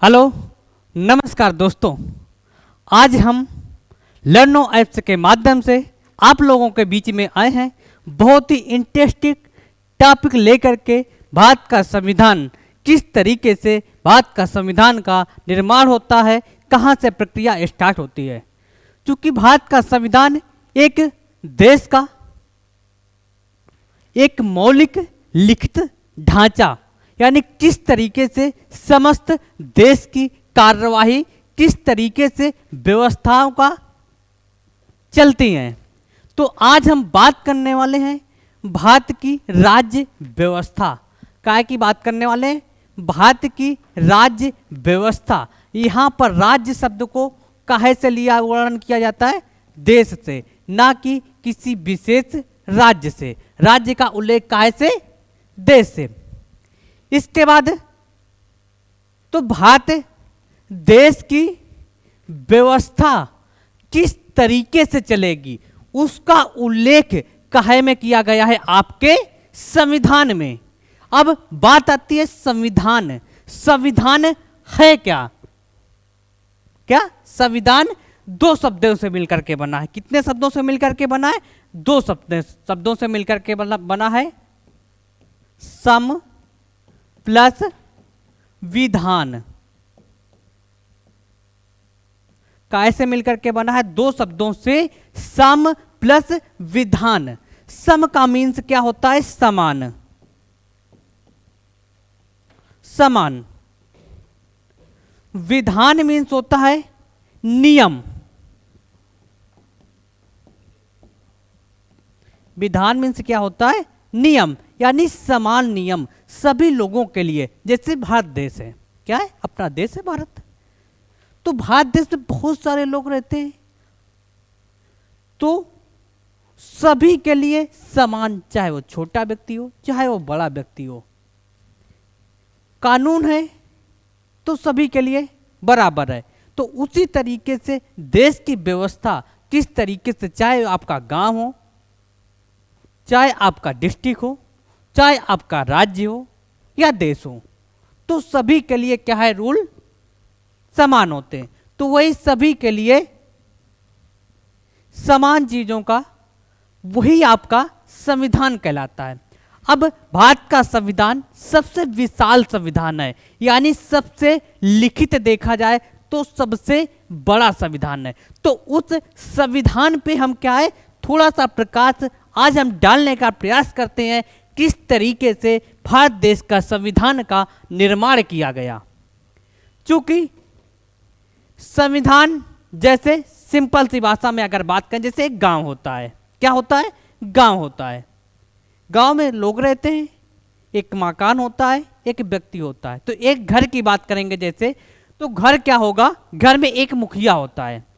Hello, नमस्कार दोस्तों। आज हम लर्नो ऐप्स के माध्यम से आप लोगों के बीच में आए हैं। बहुत ही इंटरेस्टिंग टॉपिक लेकर के भारत का संविधान, किस तरीके से भारत का संविधान का निर्माण होता है, कहाँ से प्रक्रिया स्टार्ट होती है। क्योंकि भारत का संविधान एक देश का एक मौलिक लिखित ढांचा, यानी किस तरीके से समस्त देश की कार्यवाही, किस तरीके से व्यवस्थाओं का चलती हैं। तो आज हम बात करने वाले हैं भारत की राज्य व्यवस्था। काय की बात करने वाले हैं? भारत की राज्य व्यवस्था। यहाँ पर राज्य शब्द को काहे से लिया वर्णन किया जाता है? देश से, ना कि किसी विशेष राज्य से। राज्य का उल्लेख काहे से? देश से। इसके बाद तो भारत देश की व्यवस्था किस तरीके से चलेगी उसका उल्लेख काहे में किया गया है? आपके संविधान में। अब बात आती है संविधान। संविधान है क्या? क्या संविधान दो शब्दों से मिलकर के बना है। कितने शब्दों से मिलकर के बना है? दो शब्दों से मिलकर के बना है। सम प्लस विधान। कैसे मिलकर के बना है? दो शब्दों से, सम प्लस विधान। सम का मीन्स क्या होता है? समान। समान। विधान मीन्स होता है नियम। विधान मीन्स क्या होता है? नियम, यानी समान नियम सभी लोगों के लिए। जैसे भारत देश है, क्या है? अपना देश है भारत। तो भारत देश में बहुत सारे लोग रहते हैं, तो सभी के लिए समान, चाहे वो छोटा व्यक्ति हो चाहे वो बड़ा व्यक्ति हो। कानून है तो सभी के लिए बराबर है। तो उसी तरीके से देश की व्यवस्था किस तरीके से, चाहे आपका गांव हो, चाहे आपका डिस्ट्रिक्ट हो, चाहे आपका राज्य हो या देश हो, तो सभी के लिए क्या है? रूल समान होते हैं। तो वही सभी के लिए समान चीजों का वही आपका संविधान कहलाता है। अब भारत का संविधान सबसे विशाल संविधान है, यानी सबसे लिखित देखा जाए तो सबसे बड़ा संविधान है। तो उस संविधान पे हम क्या है, थोड़ा सा प्रकाश आज हम डालने का प्रयास करते हैं, किस तरीके से भारत देश का संविधान का निर्माण किया गया। चूंकि संविधान, जैसे सिंपल सी भाषा में अगर बात करें, जैसे एक गांव होता है। क्या होता है? गांव होता है। गांव में लोग रहते हैं, एक मकान होता है, एक व्यक्ति होता है। तो एक घर की बात करेंगे जैसे, तो घर क्या होगा? घर में एक मुखिया होता है।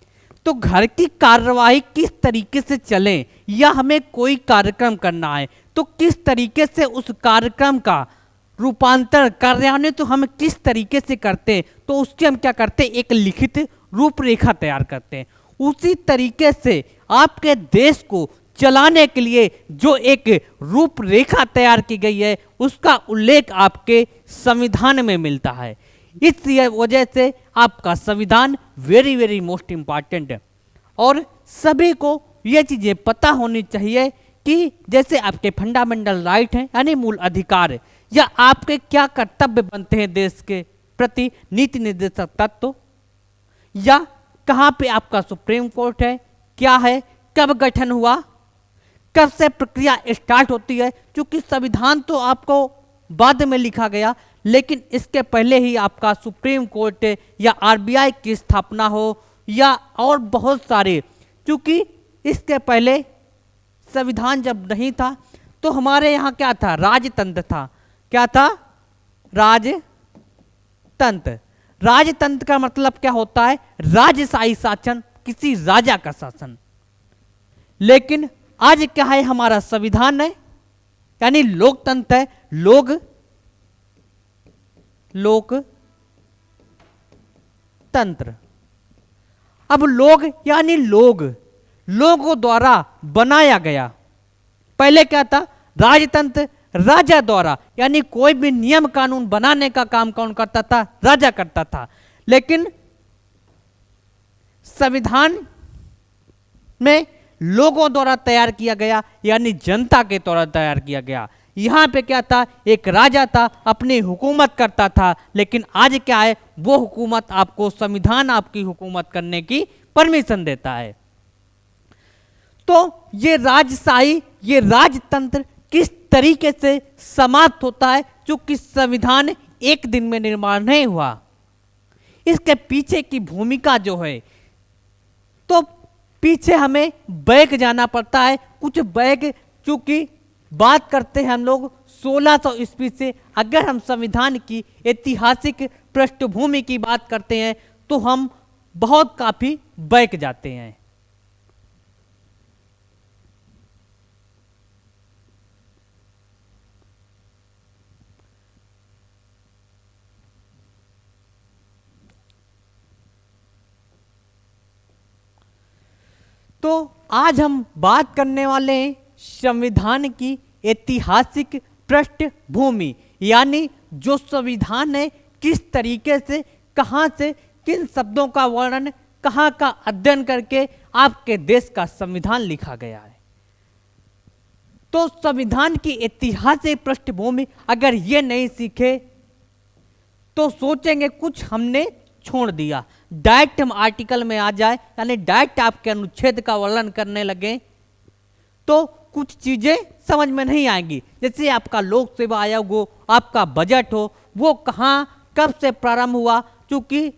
तो घर की कार्यवाही किस तरीके से चले, या हमें कोई कार्यक्रम करना है तो किस तरीके से उस कार्यक्रम का रूपांतर कार्यान्वित तो हम किस तरीके से करते हैं, तो उसके हम क्या करते हैं? एक लिखित रूपरेखा तैयार करते हैं। उसी तरीके से आपके देश को चलाने के लिए जो एक रूपरेखा तैयार की गई है, उसका उल्लेख आपके संविधान में मिलता है। इस वजह से आपका संविधान वेरी वेरी मोस्ट इंपॉर्टेंट है। और सभी को ये चीजें पता होनी चाहिए कि जैसे आपके फंडामेंटल राइट हैं, यानी मूल अधिकार है, या आपके क्या कर्तव्य बनते हैं देश के प्रति, नीति निर्देशक तत्व, या कहाँ पे आपका सुप्रीम कोर्ट है, क्या है, कब गठन हुआ, कब से प्रक्रिया स्टार्ट होती है। क्योंकि संविधान तो आपको बाद में लिखा गया, लेकिन इसके पहले ही आपका सुप्रीम कोर्ट या आरबीआई की स्थापना हो, या और बहुत सारे। क्योंकि इसके पहले संविधान जब नहीं था तो हमारे यहाँ क्या था? राजतंत्र था। क्या था? राजतंत्र। राजतंत्र का मतलब क्या होता है? राजशाही शासन, किसी राजा का शासन। लेकिन आज क्या है? हमारा संविधान है, यानी लोकतंत्र है। लोकतंत्र। अब लोग यानी लोगों द्वारा बनाया गया। पहले क्या था? राजतंत्र। राजा द्वारा, यानी कोई भी नियम कानून बनाने का काम कौन करता था? राजा करता था। लेकिन संविधान में लोगों द्वारा तैयार किया गया, यानी जनता के द्वारा तैयार किया गया। यहाँ पे क्या था? एक राजा था, अपनी हुकूमत करता था। लेकिन आज क्या है? वो हुकूमत आपको, संविधान आपकी हुकूमत करने की परमिशन देता है। तो ये राजशाही, ये राजतंत्र किस तरीके से समाप्त होता है? चूंकि संविधान एक दिन में निर्माण नहीं हुआ, इसके पीछे की भूमिका जो है, तो पीछे हमें बैक जाना पड़ता है। कुछ बैक, चूंकि बात करते हैं हम लोग 1600 ईस्वी से, अगर हम संविधान की ऐतिहासिक पृष्ठभूमि की बात करते हैं तो हम बहुत काफी बैक जाते हैं। तो आज हम बात करने वाले हैं संविधान की ऐतिहासिक पृष्ठभूमि, यानी जो संविधान है किस तरीके से, कहां से, किन शब्दों का वर्णन, कहां का अध्ययन करके आपके देश का संविधान लिखा गया है। तो संविधान की ऐतिहासिक पृष्ठभूमि अगर ये नहीं सीखे तो सोचेंगे कुछ हमने छोड़ दिया। डायरेक्ट हम आर्टिकल में आ जाए, यानी डायरेक्ट आपके अनुच्छेद का वर्णन करने लगे तो कुछ चीजें समझ में नहीं आएंगी। जैसे आपका लोक सेवा आयोग हो, आपका बजट हो, वो कहाँ कब से प्रारंभ हुआ, क्योंकि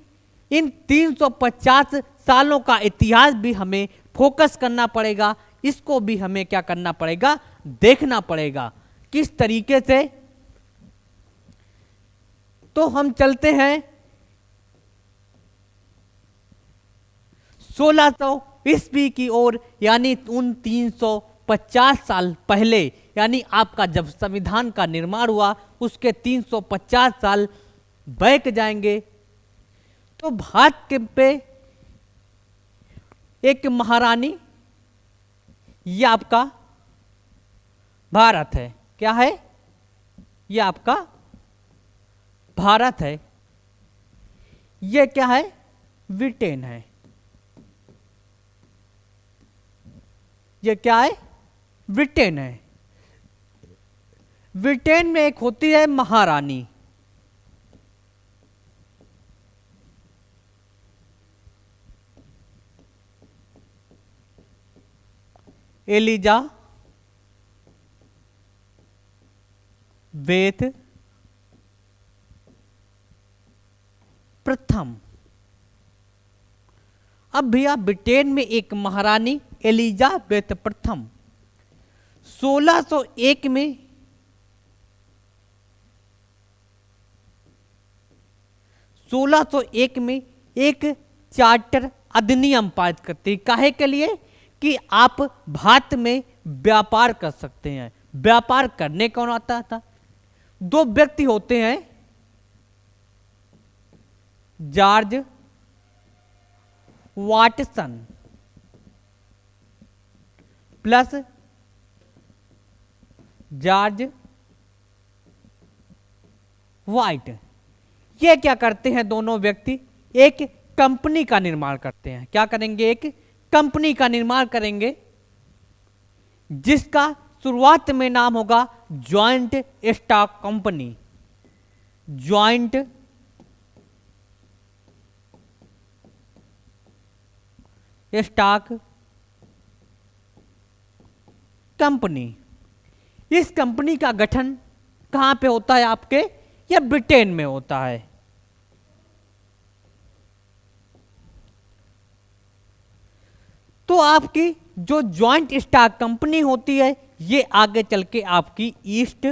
इन 350 सालों का इतिहास भी हमें फोकस करना पड़ेगा। इसको भी हमें क्या करना पड़ेगा? देखना पड़ेगा किस तरीके से। तो हम चलते हैं 1600 ईस्वी की ओर, यानी उन 350 साल पहले, यानी आपका जब संविधान का निर्माण हुआ उसके 350 साल बैक जाएंगे। तो भारत के पे एक महारानी, ये आपका भारत है। क्या है? ये आपका भारत है। ये क्या है? ब्रिटेन है। ये क्या है? ब्रिटेन है। ब्रिटेन में एक होती है महारानी, एलिजाबेथ प्रथम। अब भैया ब्रिटेन में एक महारानी एलिजाबेथ प्रथम 1601 में एक चार्टर अधिनियम पारित करती है। काहे के लिए? कि आप भारत में व्यापार कर सकते हैं। व्यापार करने कौन आता था? दो व्यक्ति होते हैं, George Watson plus George white. ये क्या करते हैं? दोनों व्यक्ति एक कंपनी का निर्माण करते हैं। क्या करेंगे? एक कंपनी का निर्माण करेंगे जिसका शुरुआत में नाम होगा joint stock company. Joint stock company. इस कंपनी का गठन कहां पे होता है आपके? या ब्रिटेन में होता है। तो आपकी जो जॉइंट स्टॉक कंपनी होती है ये आगे चल के आपकी ईस्ट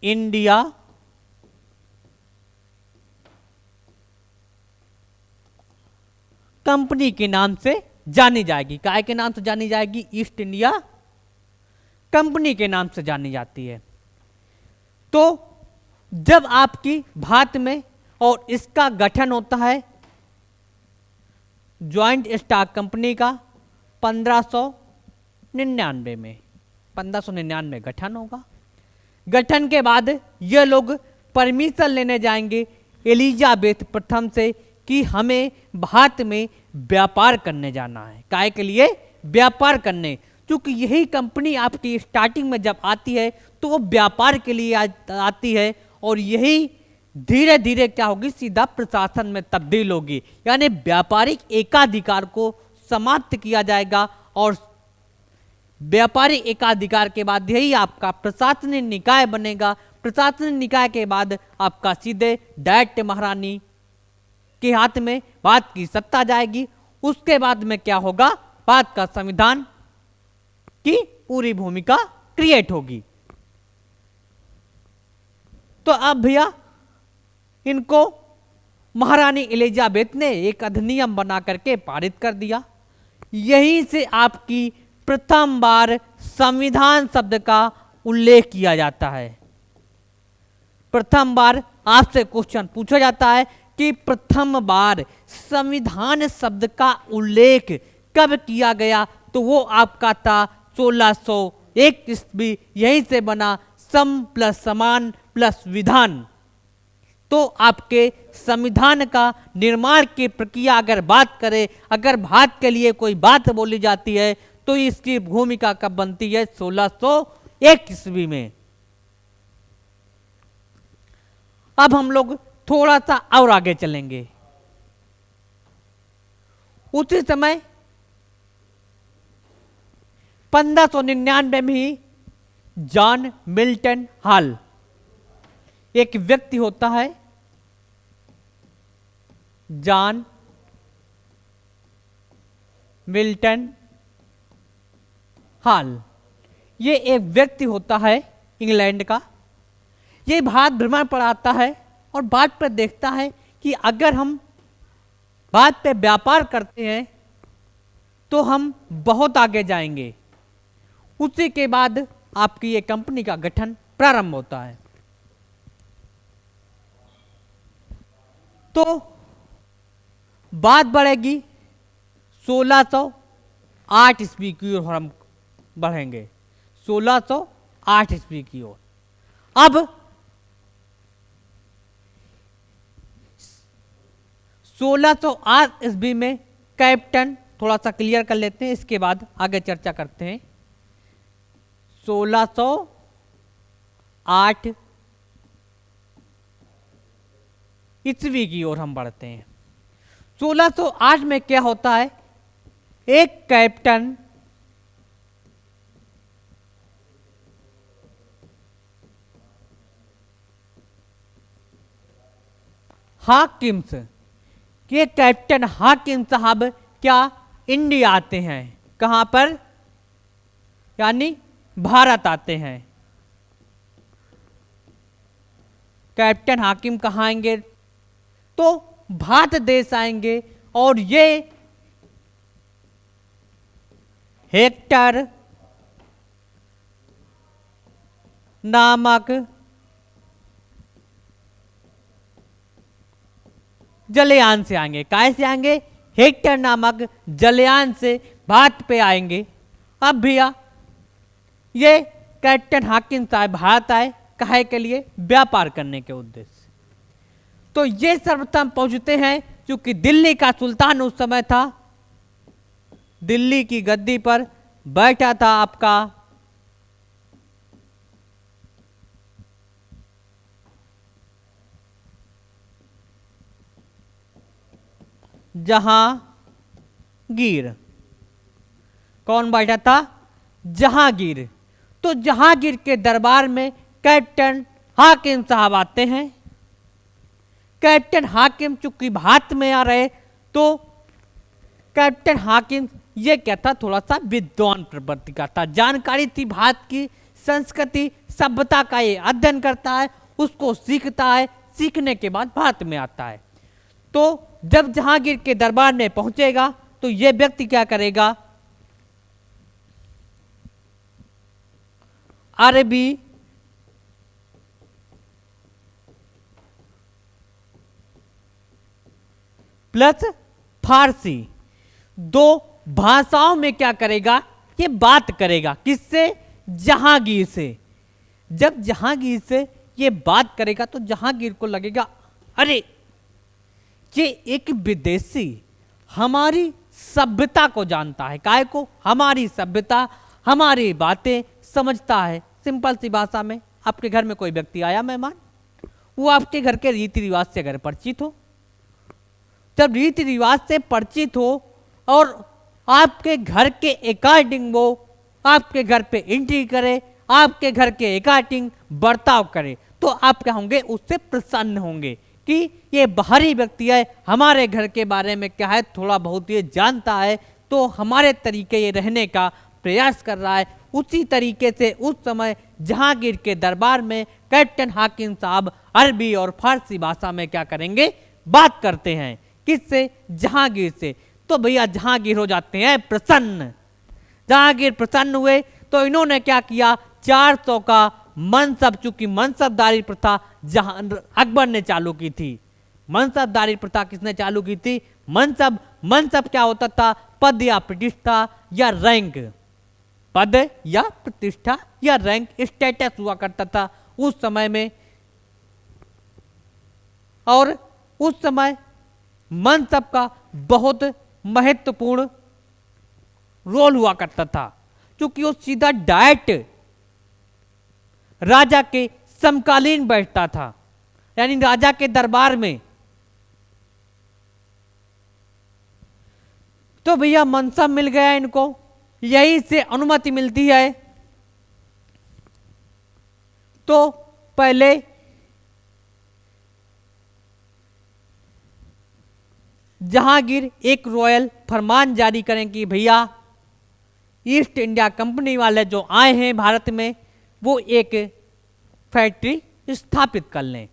इंडिया कंपनी के नाम से जानी जाएगी। काय के नाम से जानी जाएगी? ईस्ट इंडिया कंपनी के नाम से जानी जाती है। तो जब आपकी भारत में और इसका गठन होता है जॉइंट स्टॉक कंपनी का 1599 में, 1599 गठन होगा। गठन के बाद ये लोग परमिशन लेने जाएंगे एलिजाबेथ प्रथम से कि हमें भारत में व्यापार करने जाना है। काय के लिए? व्यापार करने। क्योंकि यही कंपनी आपकी स्टार्टिंग में जब आती है तो वो व्यापार के लिए आती है, और यही धीरे धीरे क्या होगी, सीधा प्रशासन में तब्दील होगी। यानी व्यापारिक एकाधिकार को समाप्त किया जाएगा, और व्यापारिक एकाधिकार के बाद यही आपका प्रशासनिक निकाय बनेगा। प्रशासनिक निकाय के बाद आपका सीधे डायरेक्ट महारानी के हाथ में भारत की सत्ता जाएगी। उसके बाद में क्या होगा, भारत का संविधान की पूरी भूमिका क्रिएट होगी। तो अब भैया इनको महारानी एलिजाबेथ ने एक अधिनियम बना करके पारित कर दिया। यहीं से आपकी प्रथम बार संविधान शब्द का उल्लेख किया जाता है। प्रथम बार आपसे क्वेश्चन पूछा जाता है कि प्रथम बार संविधान शब्द का उल्लेख कब किया गया, तो वो आपका था 1601 ईस्वी। यहीं से बना सम प्लस समान प्लस विधान। तो आपके संविधान का निर्माण की प्रक्रिया अगर बात करें, अगर भारत के लिए कोई बात बोली जाती है तो इसकी भूमिका कब बनती है, 1601 ईस्वी में। अब हम लोग थोड़ा सा और आगे चलेंगे। उसी समय 1599 में ही जॉन मिल्टन हॉल एक व्यक्ति होता है, जॉन मिल्टन हॉल। ये एक व्यक्ति होता है इंग्लैंड का। ये भारत भ्रमण पर आता है और भारत पर देखता है कि अगर हम भारत पे व्यापार करते हैं तो हम बहुत आगे जाएंगे। उसी के बाद आपकी ये कंपनी का गठन प्रारंभ होता है। तो बात बढ़ेगी 1608 ईस्वी की ओर हम बढ़ेंगे, 1608 ईस्वी की ओर। अब 1608 ईस्वी में कैप्टन, थोड़ा सा क्लियर कर लेते हैं, इसके बाद आगे चर्चा करते हैं। 1608 ईस्वी की ओर हम बढ़ते हैं। 1608 में क्या होता है, एक कैप्टन हाकिम्स, ये कैप्टन हाकिम साहब क्या इंडिया आते हैं। कहां पर, यानी भारत आते हैं। कैप्टन हाकिम कहाँ आएंगे, तो भारत देश आएंगे, और ये हेक्टर नामक जलयान से आएंगे। काय से आएंगे, हेक्टर नामक जलयान से भारत पे आएंगे। अब भैया ये कैप्टन हाकिम साहब भारत आए, काहे के लिए, व्यापार करने के उद्देश्य से। तो ये सर्वप्रथम पहुंचते हैं, क्योंकि दिल्ली का सुल्तान उस समय था, दिल्ली की गद्दी पर बैठा था आपका जहांगीर। कौन बैठा था, जहांगीर। तो जहांगीर के दरबार में कैप्टन हाकिम साहब आते हैं। कैप्टन हाकिम चूंकि भारत में आ रहे, तो कैप्टन हाकिम ये क्या था, थोड़ा सा विद्वान प्रवृत्ति का था, जानकारी थी भारत की संस्कृति सभ्यता का, ये अध्ययन करता है, उसको सीखता है, सीखने के बाद भारत में आता है। तो जब जहांगीर के दरबार में पहुंचेगा तो ये व्यक्ति क्या करेगा, अरबी प्लस फारसी दो भाषाओं में क्या करेगा, ये बात करेगा। किससे, जहांगीर से। जब जहांगीर से ये बात करेगा तो जहांगीर को लगेगा अरे ये एक विदेशी हमारी सभ्यता को जानता है, काय को, हमारी सभ्यता, हमारी बातें समझता है। सिंपल सी भाषा में, आपके घर में कोई व्यक्ति आया मेहमान, वो आपके घर के रीति रिवाज से अगर परिचित हो, जब रीति रिवाज से परिचित हो और आपके घर के अकॉर्डिंग वो आपके घर पे एंट्री करे, आपके घर के अकॉर्डिंग बर्ताव करे, तो आप क्या होंगे, उससे प्रसन्न होंगे कि ये बाहरी व्यक्ति है, हमारे घर के बारे में क्या है थोड़ा बहुत ये जानता है, तो हमारे तरीके ये रहने का प्रयास कर रहा है। उसी तरीके से उस समय जहांगीर के दरबार में कैप्टन हाकिम साहब अरबी और फारसी भाषा में क्या करेंगे, बात करते हैं। किससे? जहांगीर से। तो भैया जहांगीर हो जाते हैं प्रसन्न। जहांगीर प्रसन्न हुए तो इन्होंने क्या किया, 400 का मनसब, चूंकि मनसबदारी प्रथा जहां अकबर ने चालू की थी। मनसबदारी प्रथा किसने चालू की थी? मनसब। मनसब क्या होता था? पद या प्रतिष्ठा या रैंक, पद या प्रतिष्ठा या रैंक, स्टेटस हुआ करता था उस समय में। और उस समय मनसब का बहुत महत्वपूर्ण रोल हुआ करता था, क्योंकि वो सीधा डायरेक्ट राजा के समकालीन बैठता था, यानी राजा के दरबार में। तो भैया मनसब मिल गया इनको, यही से अनुमति मिलती है। तो पहले जहांगीर एक रॉयल फरमान जारी करें कि भैया ईस्ट इंडिया कंपनी वाले जो आए हैं भारत में, वो एक फैक्ट्री स्थापित कर लें।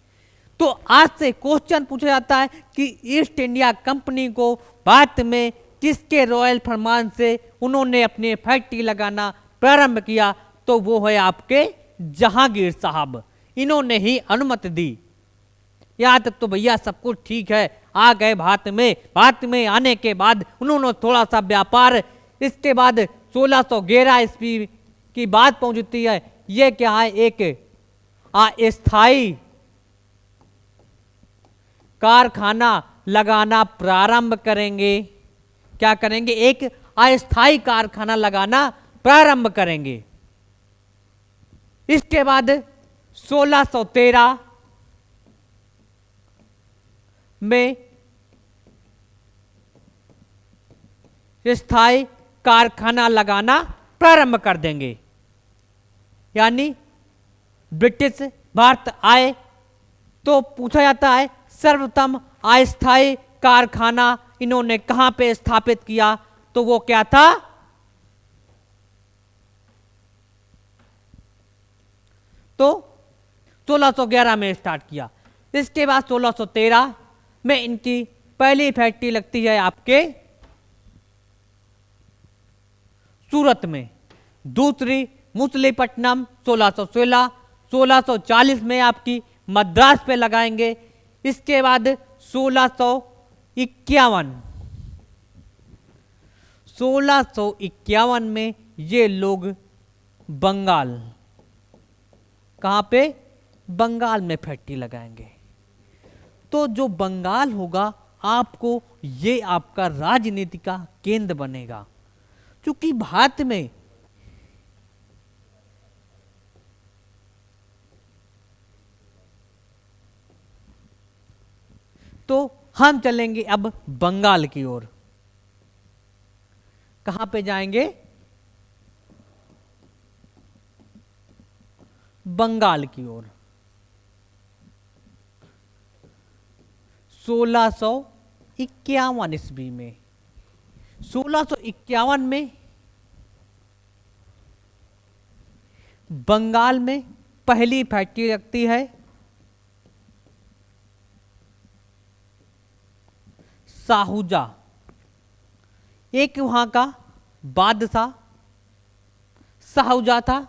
तो आज से क्वेश्चन पूछा जाता है कि ईस्ट इंडिया कंपनी को भारत में किसके रॉयल फरमान से उन्होंने अपनी फैक्ट्री लगाना प्रारंभ किया? तो वो है आपके जहांगीर साहब, इन्होंने ही अनुमति दी। यहाँ तक तो भैया सब कुछ ठीक है। आ गए भारत में, भारत में आने के बाद उन्होंने थोड़ा सा व्यापार, इसके बाद 1611 ईस्वी की बात पहुंचती है। ये क्या है, एक अस्थाई कारखाना लगाना प्रारंभ करेंगे। क्या करेंगे? एक अस्थाई कारखाना लगाना प्रारंभ करेंगे। इसके बाद 1613 में स्थायी कारखाना लगाना प्रारंभ कर देंगे। यानी ब्रिटिश भारत आए तो पूछा जाता है सर्वप्रथम अस्थायी कारखाना इन्होंने कहां पे स्थापित किया? तो वो क्या था? तो 1611 में स्टार्ट किया। इसके बाद 1613 में इनकी पहली फैक्ट्री लगती है आपके सूरत में, दूसरी मुसलीपट्टनम 1616, 1640 में आपकी मद्रास पे लगाएंगे। इसके बाद 1651 में ये लोग बंगाल, कहाँ पे? बंगाल में फैक्ट्री लगाएंगे। तो जो बंगाल होगा आपको, ये आपका राजनीति का केंद्र बनेगा, क्योंकि भारत में तो हम चलेंगे अब बंगाल की ओर। कहां पे जाएंगे? बंगाल की ओर। 1651 ईस्वी में, 1651 में बंगाल में पहली फैक्ट्री लगती है साहूजा। एक वहां का बादशाह साहूजा था,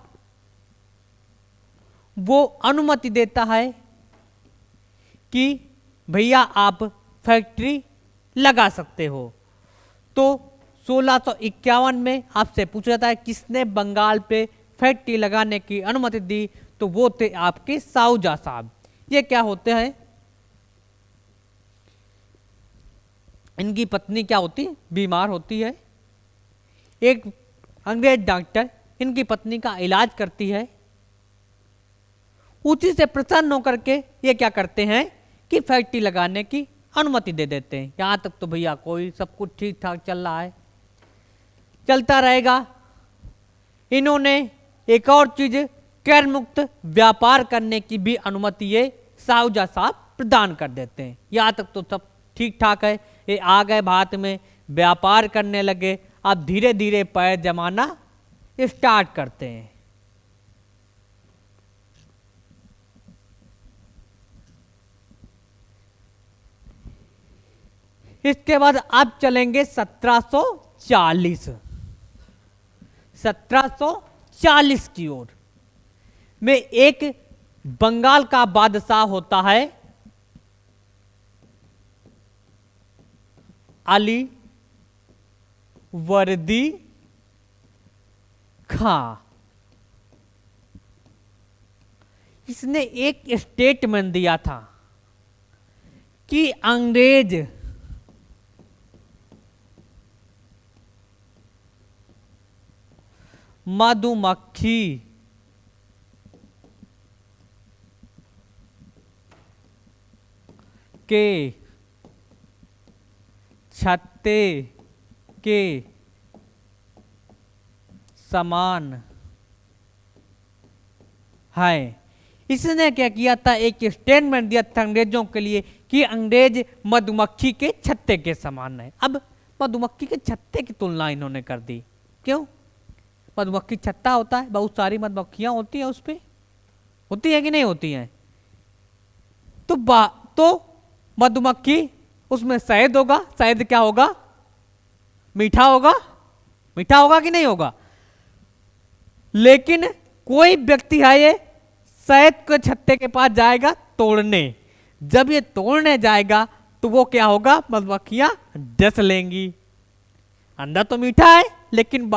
वो अनुमति देता है कि भैया आप फैक्ट्री लगा सकते हो। तो 1651 में आपसे पूछा जाता है किसने बंगाल पे फैक्ट्री लगाने की अनुमति दी तो वो थे आपके साहूजा साहब। ये क्या होते हैं, इनकी पत्नी क्या होती, बीमार होती है। एक अंग्रेज डॉक्टर इनकी पत्नी का इलाज करती है। उसी से प्रसन्न होकर के ये क्या करते हैं कि फैक्ट्री लगाने की अनुमति दे देते हैं। यहाँ तक तो भैया कोई सब कुछ ठीक ठाक चल रहा है, चलता रहेगा। इन्होंने एक और चीज, कर मुक्त व्यापार करने की भी अनुमति ये साहूजा साहब प्रदान कर देते हैं। यहाँ तक तो सब ठीक ठाक है। ये आ गए भारत में, व्यापार करने लगे। अब धीरे धीरे पैर जमाना स्टार्ट करते हैं। इसके बाद अब चलेंगे 1740 की ओर में। एक बंगाल का बादशाह होता है अली वर्दी खां। इसने एक स्टेटमेंट दिया था कि अंग्रेज मधुमक्खी के छत्ते के समान है। इसने क्या किया था, एक स्टेटमेंट दिया था अंग्रेजों के लिए कि अंग्रेज मधुमक्खी के छत्ते के समान है। अब मधुमक्खी के छत्ते की तुलना इन्होंने कर दी। क्यों? मधुमक्खी छत्ता होता है, बहुत सारी मधुमक्खियां होती हैं, उस पे होती है कि नहीं होती हैं? तो मधुमक्खी, उसमें शहद होगा। शहद क्या होगा? मीठा होगा। मीठा होगा कि नहीं होगा? लेकिन कोई व्यक्ति है, ये शहद के छत्ते के पास जाएगा तोड़ने। जब ये तोड़ने जाएगा तो वो क्या होगा, मधुमक्खियां डस लेंगी। अंदर तो मीठा है लेकिन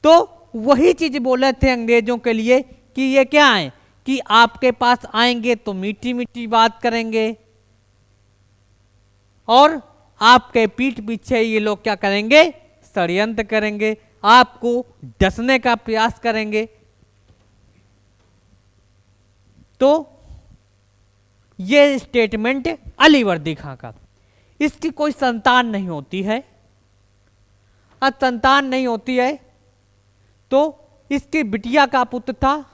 तो वही चीज बोले थे अंग्रेजों के लिए कि ये क्या है कि आपके पास आएंगे तो मीठी मीठी बात करेंगे और आपके पीठ पीछे ये लोग क्या करेंगे, षड्यंत्र करेंगे, आपको डसने का प्रयास करेंगे। तो ये स्टेटमेंट अली वर्दी खां का। इसकी कोई संतान नहीं होती है। अब संतान नहीं होती है तो इसकी बिटिया का पुत्र था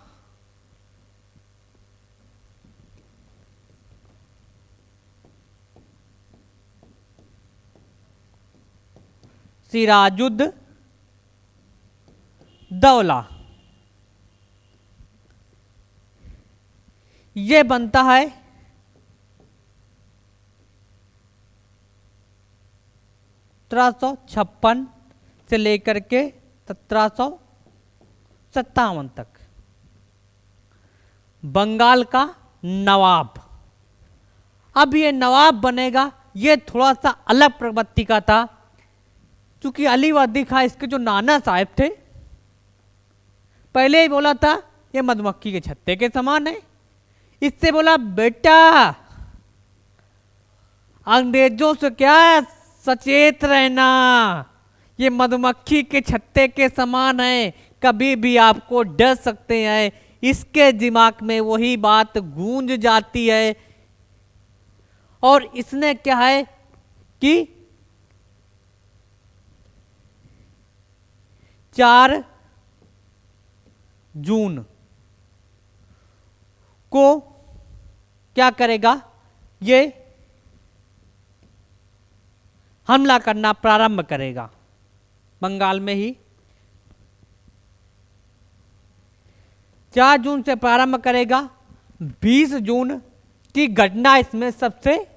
सिराजुद्दौला। ये बनता है 1756 से लेकर के 1757 तक बंगाल का नवाब। अब ये नवाब बनेगा, ये थोड़ा सा अलग प्रवृत्ति का था। क्योंकि अली वर्दी खां इसके जो नाना साहब थे, पहले ही बोला था ये मधुमक्खी के छत्ते के समान है। इससे बोला बेटा अंग्रेजों से क्या सचेत रहना, ये मधुमक्खी के छत्ते के समान है, कभी भी आपको डर सकते हैं। इसके दिमाग में वही बात गूंज जाती है। और इसने क्या है कि 4 जून को क्या करेगा, ये हमला करना प्रारंभ करेगा बंगाल में ही। 4 जून से प्रारंभ करेगा। 20 जून की घटना इसमें सबसे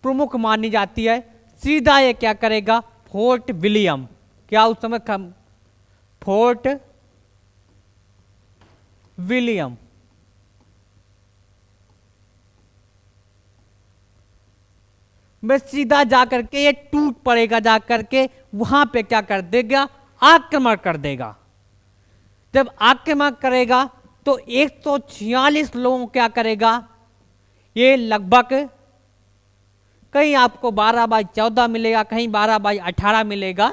प्रमुख मानी जाती है। सीधा ये क्या करेगा, फोर्ट विलियम, क्या उस समय फोर्ट विलियम में सीधा जाकर के ये टूट पड़ेगा, जाकर के वहां पे क्या कर देगा, आक्रमण कर देगा। जब आक्रमण करेगा तो 146 लोगों क्या करेगा, ये लगभग कहीं आपको 12/14 मिलेगा, कहीं 12/18 मिलेगा।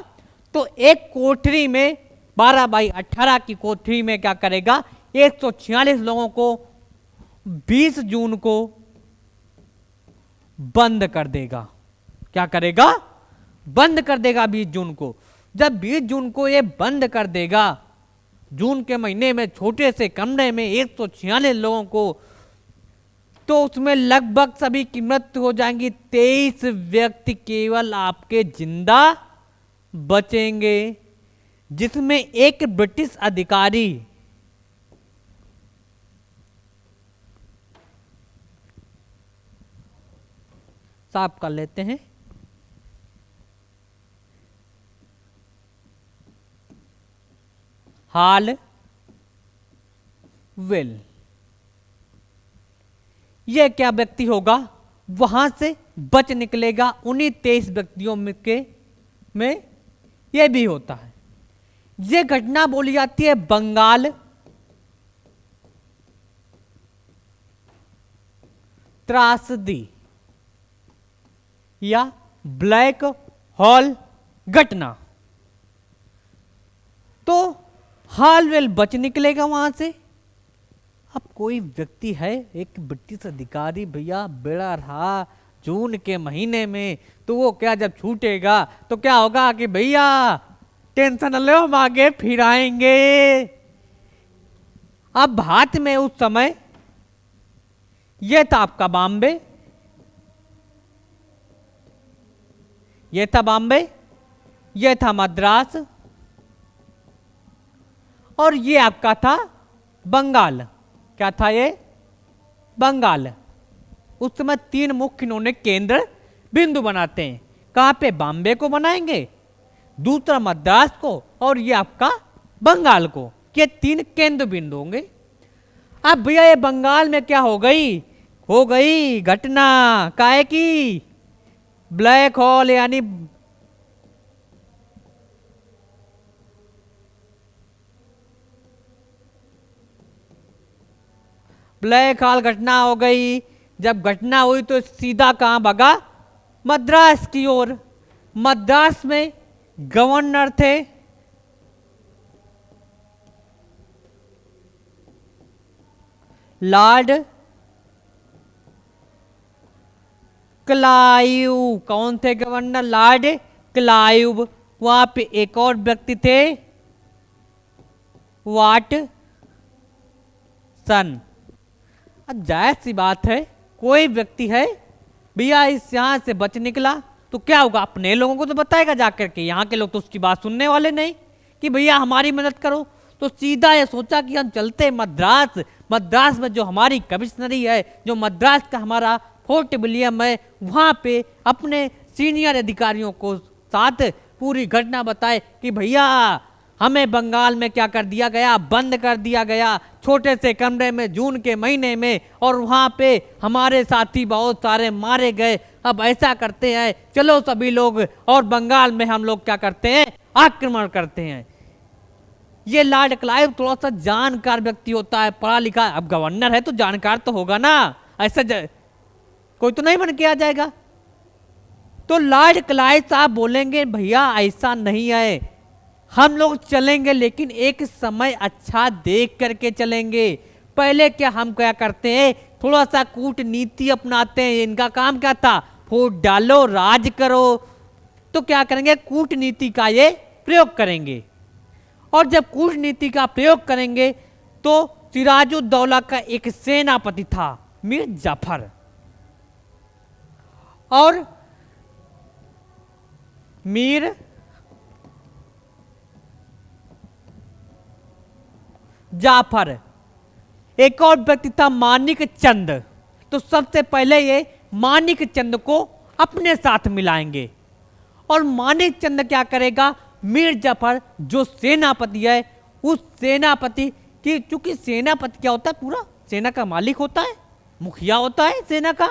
तो एक कोठरी में 12/18 की कोठरी में क्या करेगा, 146 लोगों को 20 जून को बंद कर देगा। क्या करेगा, बंद कर देगा 20 जून को। जब 20 जून को ये बंद कर देगा, जून के महीने में छोटे से कमरे में 146 लोगों को, तो उसमें लगभग सभी की मृत्यु हो जाएंगी। 23 व्यक्ति केवल आपके जिंदा बचेंगे, जिसमें एक ब्रिटिश अधिकारी साफ कर लेते हैं, हाल वेल, यह क्या व्यक्ति होगा, वहां से बच निकलेगा। उन्हीं 23 व्यक्तियों में यह भी होता है। यह घटना बोली जाती है बंगाल त्रासदी या ब्लैक हॉल घटना। तो हालवेल बच निकलेगा वहां से। अब कोई व्यक्ति है, एक ब्रिटिश अधिकारी, भैया बेड़ा रहा जून के महीने में, तो वो क्या जब छूटेगा तो क्या होगा कि भैया टेंशन न लो, हम आगे फिर आएंगे। अब भारत में उस समय यह था आपका बॉम्बे, यह था बॉम्बे, यह था मद्रास, और ये आपका था बंगाल। क्या था ये, बंगाल। उस समय 3 मुख्य इन्होंने केंद्र बिंदु बनाते हैं। कहां पे, बॉम्बे को बनाएंगे, दूसरा मद्रास को, और ये आपका बंगाल को। ये 3 केंद्र बिंदु होंगे। अब भैया ये बंगाल में क्या हो गई घटना, काहे की, ब्लैक होल यानी ब्लैक होल घटना हो गई। जब घटना हुई तो सीधा कहां भागा, मद्रास की ओर। मद्रास में गवर्नर थे लॉर्ड क्लाइव। कौन थे गवर्नर, लॉर्ड क्लाइव। वहां पे एक और व्यक्ति थे वाटसन। अब जाहिर सी बात है, कोई व्यक्ति है भैया इस यहां से बच निकला तो क्या होगा, अपने लोगों को तो बताएगा जाकर के, यहाँ के लोग तो उसकी बात सुनने वाले नहीं कि भैया हमारी मदद करो। तो सीधा ये सोचा कि हम चलते मद्रास। मद्रास में जो हमारी कमिश्नरी है, जो मद्रास का हमारा फोर्ट विलियम है, वहां पे अपने सीनियर अधिकारियों को साथ पूरी घटना बताए कि भैया हमें बंगाल में क्या कर दिया गया, बंद कर दिया गया छोटे से कमरे में जून के महीने में, और वहां पे हमारे साथी बहुत सारे मारे गए। अब ऐसा करते हैं, चलो सभी लोग, और बंगाल में हम लोग क्या करते हैं, आक्रमण करते हैं। ये लॉर्ड क्लाइव थोड़ा सा जानकार व्यक्ति होता है, पढ़ा लिखा। अब गवर्नर है तो जानकार तो होगा ना, ऐसा कोई तो नहीं बन के आ जाएगा। तो लॉर्ड क्लाइव साहब बोलेंगे भैया ऐसा नहीं है, हम लोग चलेंगे लेकिन एक समय अच्छा देख करके चलेंगे। पहले क्या हम क्या करते हैं, थोड़ा सा कूटनीति अपनाते हैं। इनका काम क्या था, फूट डालो राज करो। तो क्या करेंगे, कूटनीति का ये प्रयोग करेंगे। और जब कूटनीति का प्रयोग करेंगे तो सिराजुद्दौला का एक सेनापति था मीर जाफर, और मीर जाफर, एक और व्यक्ति था मानिक चंद। तो सबसे पहले ये मानिक चंद को अपने साथ मिलाएंगे, और मानिक चंद क्या करेगा, मीर जाफर जो सेनापति है, उस सेनापति की, चूंकि सेनापति क्या होता है, पूरा सेना का मालिक होता है, मुखिया होता है सेना का।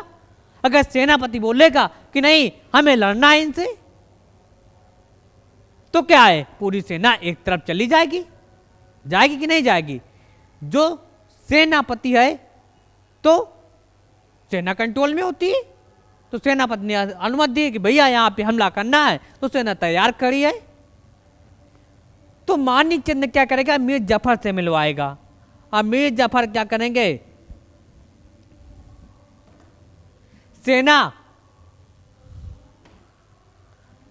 अगर सेनापति बोलेगा कि नहीं हमें लड़ना है इनसे, तो क्या है, पूरी सेना एक तरफ चली जाएगी, जाएगी कि नहीं जाएगी। जो सेनापति है तो सेना कंट्रोल में होती है, तो सेनापति ने अनुमति दी कि भैया यहाँ पे हमला करना है, तो सेना तैयार खड़ी है। तो मानी चंद क्या करेगा, मीर जाफर से मिलवाएगा। अब मीर जाफर क्या करेंगे, सेना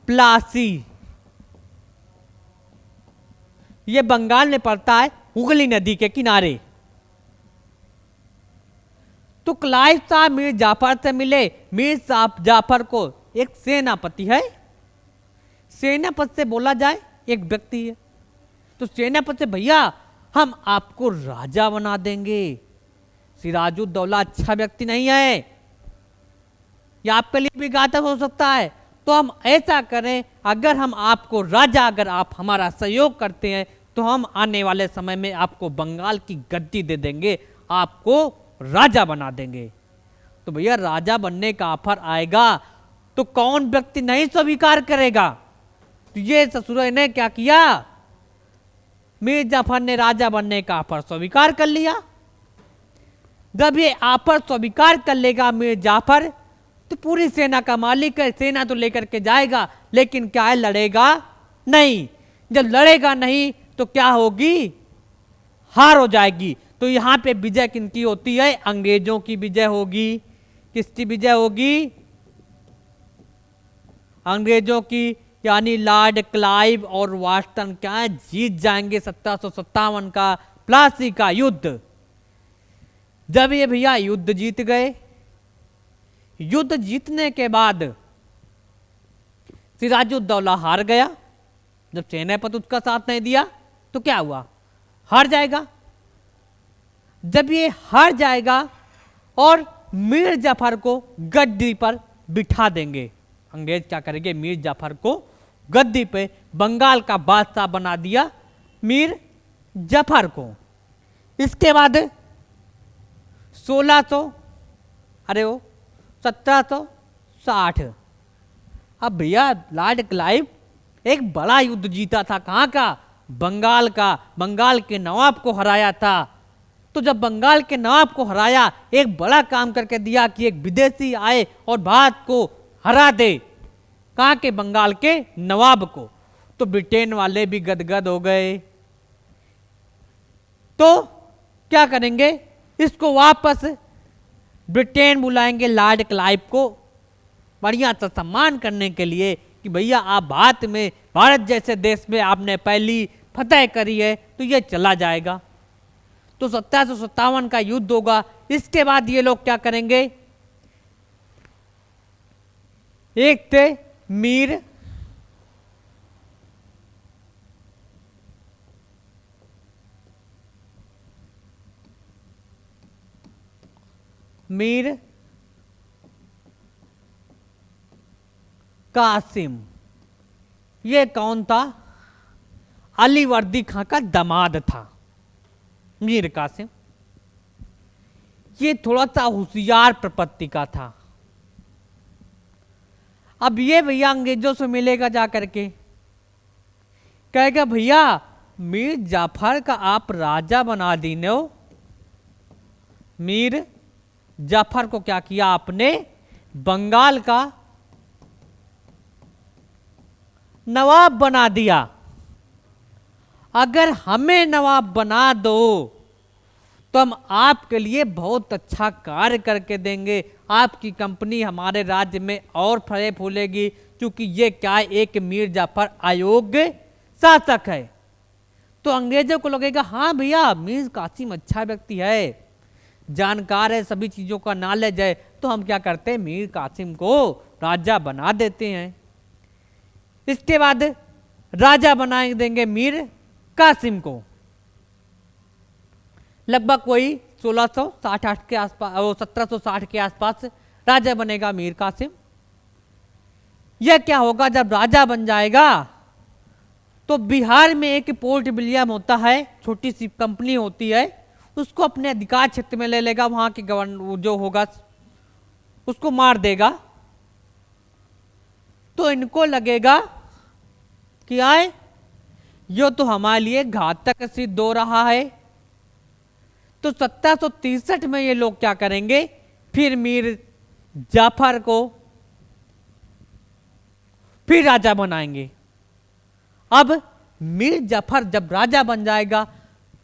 प्लासी, ये बंगाल में पड़ता है, हुगली नदी के किनारे। तो क्लाइव साहब मीर जाफर से मिले। मीर साहब जाफर को एक सेनापति है, सेनापति से बोला जाए एक व्यक्ति है, तो सेनापति से भैया हम आपको राजा बना देंगे, सिराजुद्दौला अच्छा व्यक्ति नहीं है, ये आपके लिए भी घातक हो सकता है, तो हम ऐसा करें, अगर हम आपको राजा, अगर आप हमारा सहयोग करते हैं तो हम आने वाले समय में आपको बंगाल की गद्दी दे देंगे, आपको राजा बना देंगे। तो भैया राजा बनने का ऑफर आएगा तो कौन व्यक्ति नहीं स्वीकार करेगा। तो ये ससुर ने क्या किया, मीर जाफर ने राजा बनने का ऑफर स्वीकार कर लिया। जब ये ऑफर स्वीकार कर लेगा मीर जाफर, तो पूरी सेना का मालिक है, सेना तो लेकर के जाएगा, लेकिन क्या है, लड़ेगा नहीं। जब लड़ेगा नहीं तो क्या होगी, हार हो जाएगी। तो यहां पे विजय किनकी होती है, अंग्रेजों की विजय होगी। किसकी विजय होगी, अंग्रेजों की, यानी लॉर्ड क्लाइव और वाटसन क्या जीत जाएंगे 1757 का प्लासी का युद्ध। जब ये भैया युद्ध जीत गए, युद्ध जीतने के बाद सिराजुद्दौला हार गया। जब सेनापति उसका साथ नहीं दिया तो क्या हुआ, हार जाएगा। जब ये हार जाएगा और मीर जाफर को गद्दी पर बिठा देंगे, अंग्रेज क्या करेंगे, मीर जाफर को गद्दी पे बंगाल का बादशाह बना दिया मीर जाफर को। इसके बाद 1760, अब भैया लॉर्ड क्लाइव एक बड़ा युद्ध जीता था, कहाँ का, बंगाल का, बंगाल के नवाब को हराया था। तो जब बंगाल के नवाब को हराया, एक बड़ा काम करके दिया कि एक विदेशी आए और भारत को हरा दे, कहाँ के, बंगाल के नवाब को। तो ब्रिटेन वाले भी गदगद हो गए, तो क्या करेंगे, इसको वापस ब्रिटेन बुलाएंगे लॉर्ड क्लाइव को बढ़िया सा सम्मान करने के लिए कि भैया आप भारत जैसे देश में आपने पहली फतह करी है, तो ये चला जाएगा। तो 1757 का युद्ध होगा। इसके बाद ये लोग क्या करेंगे, एक थे मीर कासिम। ये कौन था, अलीवर्दी खां का दामाद था मीर कासिम। ये थोड़ा सा होशियार प्रपत्ति का था। अब ये भैया अंग्रेजों से मिलेगा जा करके, कहेगा भैया मीर जाफर का आप राजा बना दीने हो। मीर जाफर को क्या किया आपने, बंगाल का नवाब बना दिया। अगर हमें नवाब बना दो तो हम आपके लिए बहुत अच्छा कार्य करके देंगे, आपकी कंपनी हमारे राज्य में और फले फूलेगी, क्योंकि ये क्या है, एक मीर जाफर अयोग्य शासक है। तो अंग्रेजों को लगेगा हाँ भैया मीर कासिम अच्छा व्यक्ति है, जानकार है, सभी चीजों का नॉलेज है, तो हम क्या करते हैं, मीर कासिम को राजा बना देते हैं। इसके बाद राजा बना देंगे मीर कासिम को। लगभग कोई 1668 के आसपास, 1760 के आसपास राजा बनेगा मीर कासिम। यह क्या होगा, जब राजा बन जाएगा तो बिहार में एक पोर्ट विलियम होता है, छोटी सी कंपनी होती है, उसको अपने अधिकार क्षेत्र में ले लेगा, वहां के गवर्नर जो होगा उसको मार देगा। तो इनको लगेगा कि आए यो तो हमारे लिए घातक सिद्ध हो रहा है। तो 1763 में ये लोग क्या करेंगे, फिर मीर जाफर को फिर राजा बनाएंगे। अब मीर जाफर जब राजा बन जाएगा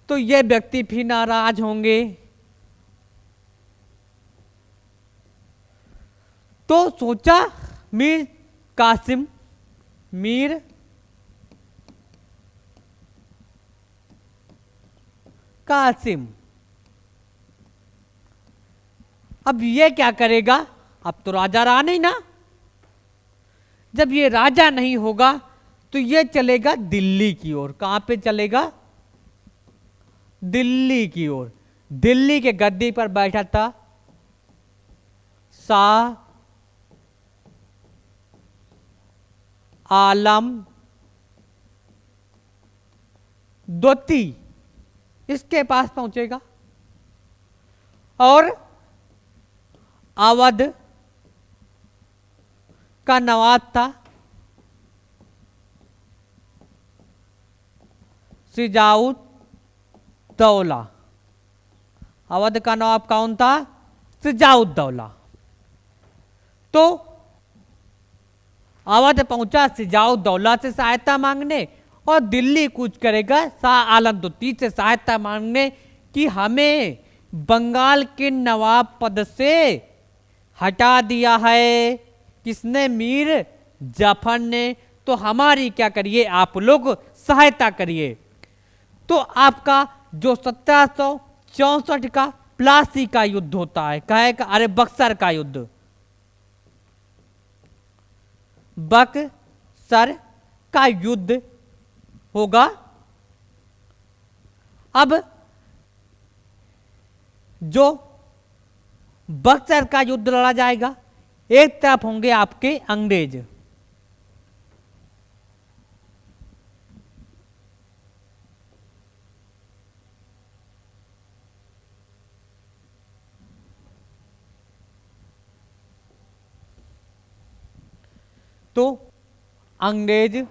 तो ये व्यक्ति फिर नाराज होंगे। तो सोचा मीर कासिम अब ये क्या करेगा, अब तो राजा रहा नहीं ना, जब ये राजा नहीं होगा तो ये चलेगा दिल्ली की ओर। कहां पे चलेगा, दिल्ली की ओर। दिल्ली के गद्दी पर बैठा था शाह आलम द्वितीय, इसके पास पहुंचेगा और अवध का नवाब था सिजाउद्दौला। अवध का नवाब कौन था, सिजाउद्दौला। तो अवध पहुंचा सिजाउद्दौला से सहायता मांगने और दिल्ली कूच करेगा शाह आलम द्वितीय से सहायता मांगने कि हमें बंगाल के नवाब पद से हटा दिया है किसने, मीर जाफर ने, तो हमारी क्या करिए आप लोग सहायता करिए। तो आपका जो 1764 का प्लासी का युद्ध होता है, कहे का, अरे बक्सर का युद्ध, बक्सर का युद्ध होगा। अब जो बक्सर का युद्ध लड़ा जाएगा, एक तरफ होंगे आपके अंग्रेज, तो अंग्रेज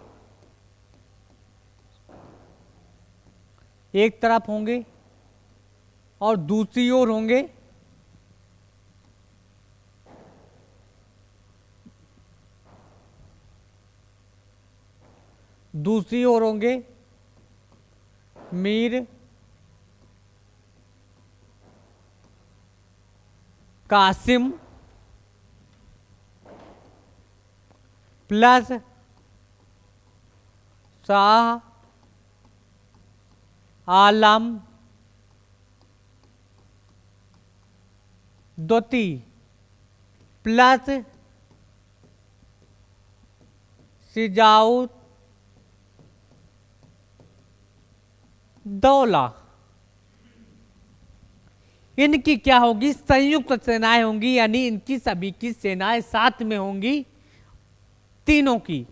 एक तरफ होंगे और दूसरी ओर होंगे मीर कासिम प्लस शाह आलम द्वितीय प्लस सिजाउद्दौला, इनकी क्या होगी, संयुक्त सेनाएं होंगी, यानी इनकी सभी की सेनाएं साथ में होंगी तीनों की।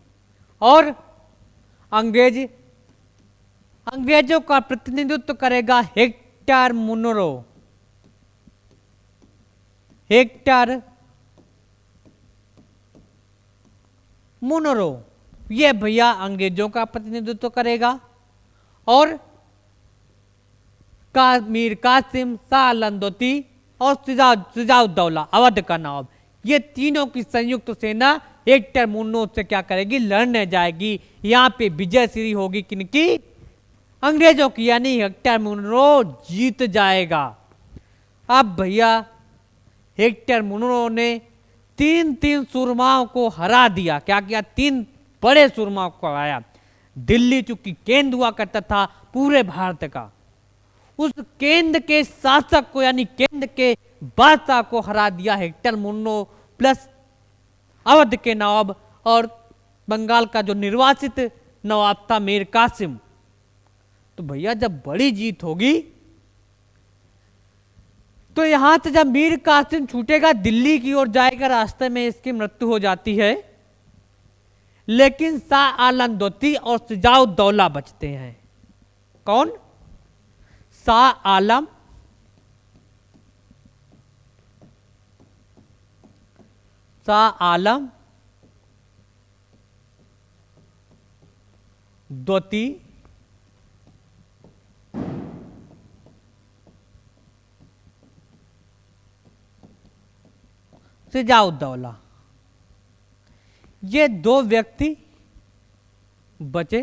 और अंग्रेजों का प्रतिनिधित्व करेगा हेक्टर मुनरो, ये भैया अंग्रेजों का प्रतिनिधित्व करेगा। और मीर कासिम, शाह आलम द्वितीय और सिजाउद्दौला अवध का नवाब, ये तीनों की संयुक्त सेना हेक्टर मुनरो से क्या करेगी, लड़ने जाएगी। यहाँ पे विजय श्री होगी किनकी, अंग्रेजों की, यानी हेक्टर मुनरो जीत जाएगा। अब भैया हेक्टर मुनरो ने 3 सुरमाओं को हरा दिया। क्या किया, 3 बड़े सुरमाओं को हराया। दिल्ली चूंकि केंद्र हुआ करता था पूरे भारत का, उस केंद्र के शासक को, यानी केंद्र के बादशाह को हरा दिया हेक्टर मुनरो प्लस अवध के नवाब और बंगाल का जो निर्वासित नवाब था मीर कासिम। तो भैया जब बड़ी जीत होगी तो यहां से जब मीर कासिम छूटेगा दिल्ली की ओर जाएगा, रास्ते में इसकी मृत्यु हो जाती है। लेकिन शाह आलम द्वितीय और सिजाउद्दौला बचते हैं। कौन, शाह आलम द्योति सिजाउद्दौला, ये दो व्यक्ति बचे।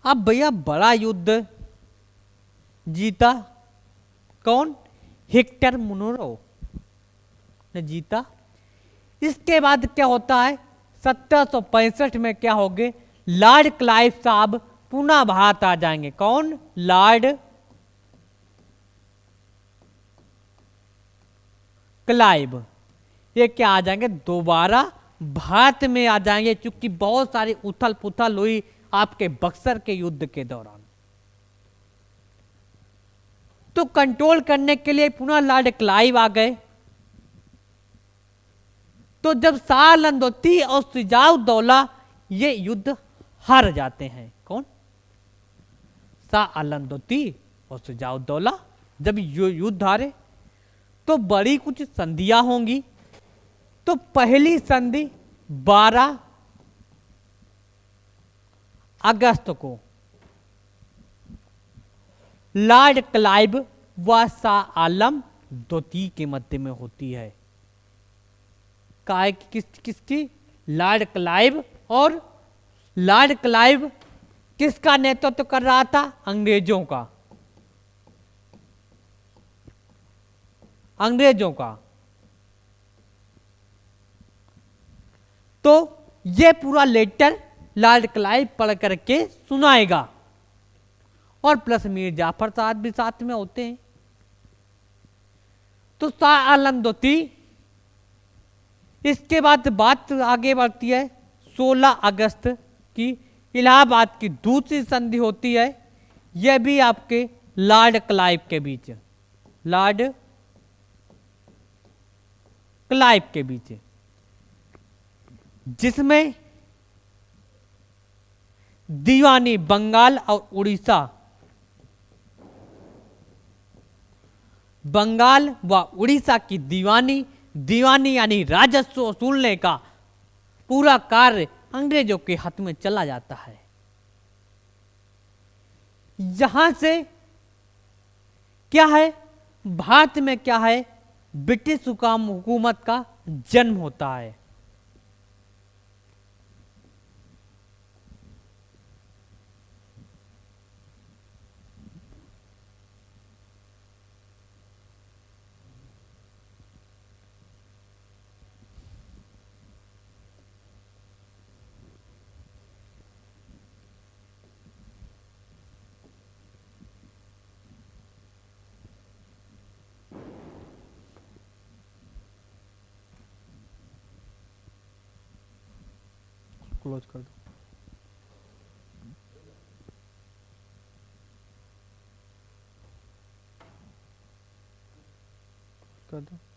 अब भैया बड़ा युद्ध जीता कौन? हेक्टर मुनरो ने जीता। इसके बाद क्या होता है, 1765 में क्या हो गए, लॉर्ड क्लाइव साहब पुनः भारत आ जाएंगे। कौन? लॉर्ड क्लाइव, ये क्या आ जाएंगे, दोबारा भारत में आ जाएंगे, क्योंकि बहुत सारी उथल पुथल हुई आपके बक्सर के युद्ध के दौरान। तो कंट्रोल करने के लिए पुनः लॉर्ड क्लाइव आ गए। तो जब शाह आलम द्वितीय और सिजाउद्दौला ये युद्ध हार जाते हैं, कौन? शाह आलम द्वितीय और सिजाउद्दौला जब युद्ध हारे, तो बड़ी कुछ संधियां होंगी। तो पहली संधि 12 अगस्त को लॉर्ड क्लाइव व शाह आलम द्वितीय के मध्य में होती है। किसकी? Lord Clive. और लॉर्ड क्लाइव किसका नेतृत्व कर रहा था? अंग्रेजों का। अंग्रेजों का। तो यह पूरा लेटर लॉर्ड क्लाइव पढ़ करके सुनाएगा, और प्लस मीर जाफर साहब भी साथ में होते हैं। तो शाह आलम द्वितीय, इसके बाद बात आगे बढ़ती है 16 अगस्त की इलाहाबाद की दूसरी संधि होती है। यह भी आपके लॉर्ड क्लाइव के बीच, लॉर्ड क्लाइव के बीच, जिसमें दीवानी बंगाल और उड़ीसा, बंगाल व उड़ीसा की दीवानी यानी राजस्व वसूलने का पूरा कार्य अंग्रेजों के हाथ में चला जाता है। यहां से क्या है, भारत में क्या है, ब्रिटिश हुकूमत का जन्म होता है। क्लोज कर दो। कर दो।